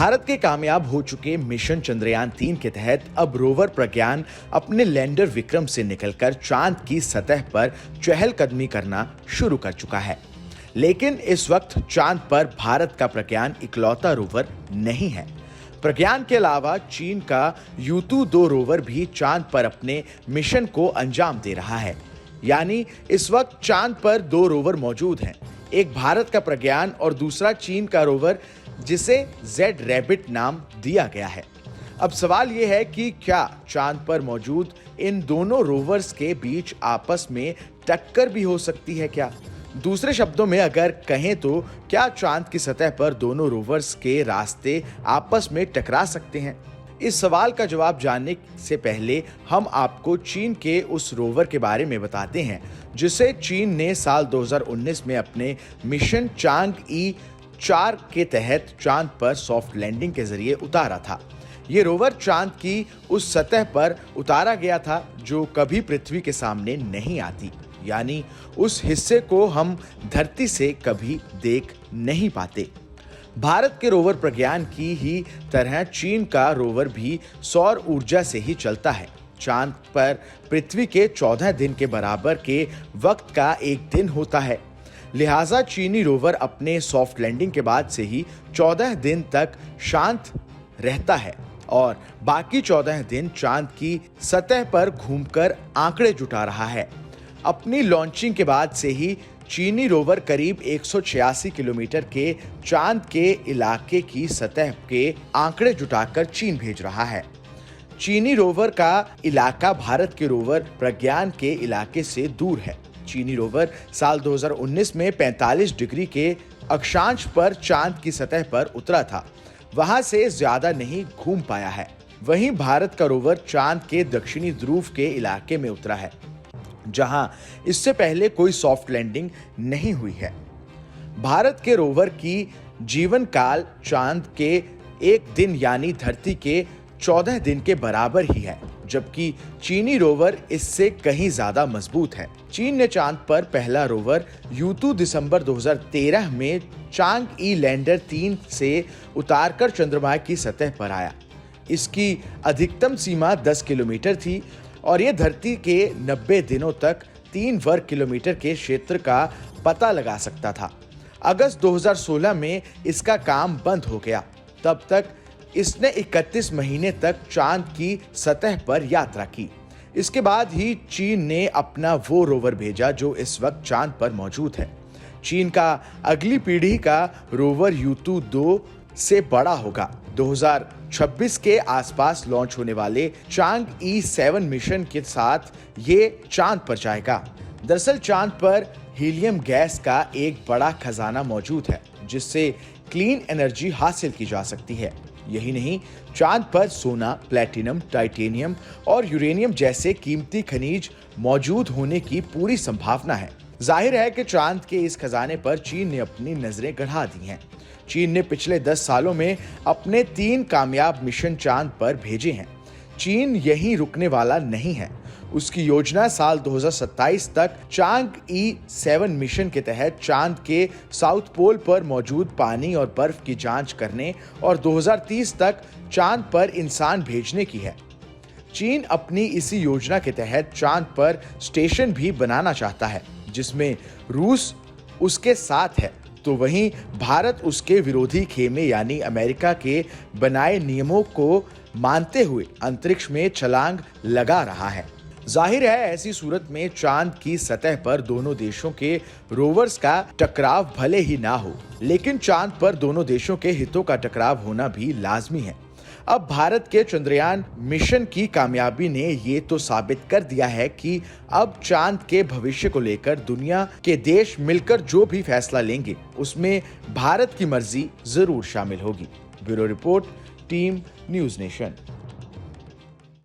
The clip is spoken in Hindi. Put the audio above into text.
भारत के कामयाब हो चुके मिशन चंद्रयान 3 के तहत अब रोवर प्रज्ञान अपने लैंडर विक्रम से निकलकर चांद की सतह पर चहलकदमी करना शुरू कर चुका है। लेकिन इस वक्त चांद पर भारत का प्रज्ञान इकलौता रोवर नहीं है। प्रज्ञान के अलावा चीन का U2-2 रोवर भी चांद पर अपने मिशन को अंजाम दे रहा है। यानी इस वक्त चांद पर 2 रोवर मौजूद हैं, एक भारत का प्रज्ञान और दूसरा चीन का रोवर जिसे जेड रैबिट नाम दिया गया है। अब सवाल यह है कि क्या चांद पर मौजूद इन दोनों रोवर्स के बीच आपस में टक्कर भी हो सकती है क्या? दूसरे शब्दों में अगर कहें तो क्या चांद की सतह पर दोनों रोवर्स के रास्ते आपस में टकरा सकते हैं? इस सवाल का जवाब जानने से पहले हम आपको चीन के उस रोवर के बारे में बताते हैं जिसे चीन ने साल 2019 में अपने मिशन चांग-ई 4 के तहत चांद पर सॉफ्ट लैंडिंग के जरिए उतारा था। ये रोवर चांद की उस सतह पर उतारा गया था जो कभी पृथ्वी के सामने नहीं आती, यानी उस हिस्से को हम धरती से कभी देख नहीं पाते। भारत के रोवर प्रज्ञान की ही तरह चीन का रोवर भी सौर ऊर्जा से ही चलता है। चांद पर पृथ्वी के 14 दिन के बराबर के वक्त का एक दिन होता है। लिहाजा चीनी रोवर अपने सॉफ्ट लैंडिंग के बाद से ही 14 दिन तक शांत रहता है और बाकी 14 दिन चांद की सतह पर घूमकर आंकड़े जुटा रहा है। अपनी लॉन्चिंग के बाद से ही चीनी रोवर करीब 186 किलोमीटर के चांद के इलाके की सतह के आंकड़े जुटाकर चीन भेज रहा है। चीनी रोवर का इलाका भारत के रोवर प्रज्ञान के इलाके से दूर है। चीनी रोवर साल 2019 में 45 डिग्री के अक्षांश पर चांद की सतह पर उतरा था, वहां से ज्यादा नहीं घूम पाया है। वहीं भारत का रोवर चांद के दक्षिणी ध्रुव के इलाके में उतरा है, जहां इससे पहले कोई सॉफ्ट लैंडिंग नहीं हुई है। भारत के रोवर की जीवन काल चांद के एक दिन यानी धरती के 14 दिन के बराबर ही है, जबकि चीनी रोवर इससे कहीं ज्यादा मजबूत है। चीन ने चांद पर पहला रोवर U2 दिसंबर 2013 में चांग-ई लैंडर 3 से उतारकर चंद्रमा की सतह पर आया। इसकी अधिकतम सीमा 10 किलोमीटर थी और यह धरती के 90 दिनों तक 3 वर्ग किलोमीटर के क्षेत्र का पता लगा सकता था। अगस्त 2016 में इसका काम बंद हो गया। तब तक इसने 31 महीने तक चांद की सतह पर यात्रा की। इसके बाद ही चीन ने अपना वो रोवर भेजा जो इस वक्त चांद पर मौजूद है। चीन का अगली पीढ़ी का रोवर U2-2 से बड़ा होगा। 2026 के आसपास लॉन्च होने वाले चांग-ई 7 मिशन के साथ ये चांद पर जाएगा। दरअसल चांद पर हीलियम गैस का एक बड़ा खजाना मौजूद है जिससे क्लीन एनर्जी हासिल की जा सकती है। यही नहीं, चांद पर सोना, प्लैटिनम, टाइटेनियम और यूरेनियम जैसे कीमती खनिज मौजूद होने की पूरी संभावना है। जाहिर है कि चांद के इस खजाने पर चीन ने अपनी नजरें गड़ा दी हैं। चीन ने पिछले 10 सालों में अपने 3 कामयाब मिशन चांद पर भेजे हैं। चीन यहीं रुकने वाला नहीं है। उसकी योजना साल 2027 तक चांग-ई 7 मिशन के तहत चांद के साउथ पोल पर मौजूद पानी और बर्फ की जांच करने और 2030 तक चांद पर इंसान भेजने की है। चीन अपनी इसी योजना के तहत चांद पर स्टेशन भी बनाना चाहता है, जिसमें रूस उसके साथ है, तो वहीं भारत उसके विरोधी खेमे यानी अमेरिका के बनाए नियमों को मानते हुए अंतरिक्ष में छलांग लगा रहा है। जाहिर है ऐसी सूरत में चांद की सतह पर दोनों देशों के रोवर्स का टकराव भले ही ना हो, लेकिन चांद पर दोनों देशों के हितों का टकराव होना भी लाजमी है। अब भारत के चंद्रयान मिशन की कामयाबी ने ये तो साबित कर दिया है कि अब चांद के भविष्य को लेकर दुनिया के देश मिलकर जो भी फैसला लेंगे उसमें भारत की मर्जी जरूर शामिल होगी। Bureau report, team news nation.